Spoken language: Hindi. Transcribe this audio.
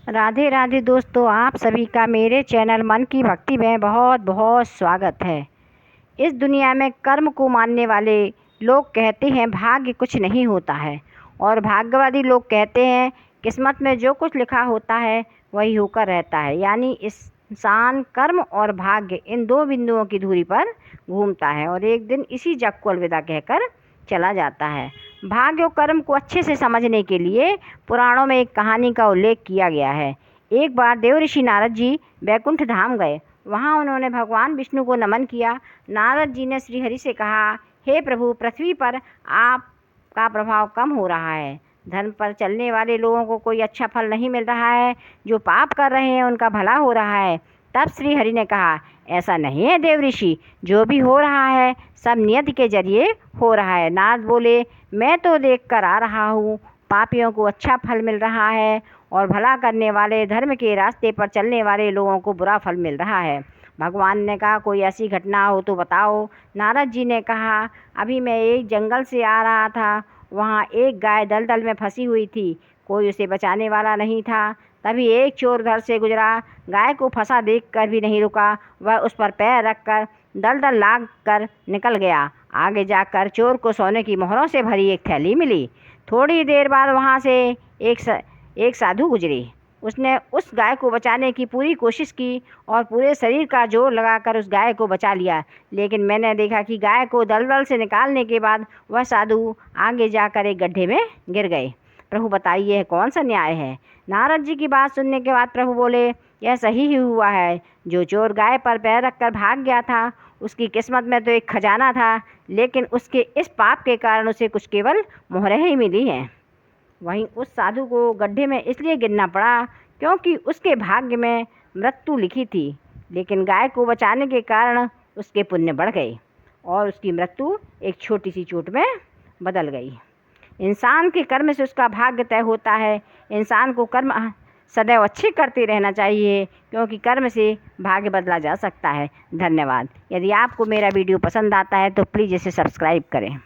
राधे राधे दोस्तों, आप सभी का मेरे चैनल मन की भक्ति में बहुत बहुत स्वागत है। इस दुनिया में कर्म को मानने वाले लोग कहते हैं भाग्य कुछ नहीं होता है, और भाग्यवादी लोग कहते हैं किस्मत में जो कुछ लिखा होता है वही होकर रहता है। यानी इंसान कर्म और भाग्य इन दो बिंदुओं की धुरी पर घूमता है और एक दिन इसी जग को अलविदा कहकर चला जाता है। भाग्य और कर्म को अच्छे से समझने के लिए पुराणों में एक कहानी का उल्लेख किया गया है। एक बार देवऋषि नारद जी बैकुंठ धाम गए। वहाँ उन्होंने भगवान विष्णु को नमन किया। नारद जी ने श्री हरि से कहा, हे प्रभु, पृथ्वी पर आपका प्रभाव कम हो रहा है। धर्म पर चलने वाले लोगों को कोई अच्छा फल नहीं मिल रहा है, जो पाप कर रहे हैं उनका भला हो रहा है। तब श्री हरि ने कहा, ऐसा नहीं है देवऋषि, जो भी हो रहा है सब नियति के जरिए हो रहा है। नारद बोले, मैं तो देख कर आ रहा हूँ, पापियों को अच्छा फल मिल रहा है और भला करने वाले धर्म के रास्ते पर चलने वाले लोगों को बुरा फल मिल रहा है। भगवान ने कहा, कोई ऐसी घटना हो तो बताओ। नारद जी ने कहा, अभी मैं एक जंगल से आ रहा था, वहाँ एक गाय दलदल में फंसी हुई थी, कोई उसे बचाने वाला नहीं था। तभी एक चोर घर से गुजरा, गाय को फंसा देखकर भी नहीं रुका, वह उस पर पैर रखकर दलदल लाग कर निकल गया। आगे जाकर चोर को सोने की मोहरों से भरी एक थैली मिली। थोड़ी देर बाद वहाँ से एक साधु गुजरी। उसने उस गाय को बचाने की पूरी कोशिश की और पूरे शरीर का जोर लगाकर उस गाय को बचा लिया, लेकिन मैंने देखा कि गाय को दलदल से निकालने के बाद वह साधु आगे जाकर एक गड्ढे में गिर गए। प्रभु बताइए, यह कौन सा न्याय है। नारद जी की बात सुनने के बाद प्रभु बोले, यह सही ही हुआ है। जो चोर गाय पर पैर रखकर भाग गया था, उसकी किस्मत में तो एक खजाना था, लेकिन उसके इस पाप के कारण उसे कुछ केवल मोहरें ही मिली हैं। वहीं उस साधु को गड्ढे में इसलिए गिरना पड़ा क्योंकि उसके भाग्य में मृत्यु लिखी थी, लेकिन गाय को बचाने के कारण उसके पुण्य बढ़ गए और उसकी मृत्यु एक छोटी सी चोट में बदल गई। इंसान के कर्म से उसका भाग्य तय होता है। इंसान को कर्म सदैव अच्छे करते रहना चाहिए, क्योंकि कर्म से भाग्य बदला जा सकता है। धन्यवाद। यदि आपको मेरा वीडियो पसंद आता है तो प्लीज़ इसे सब्सक्राइब करें।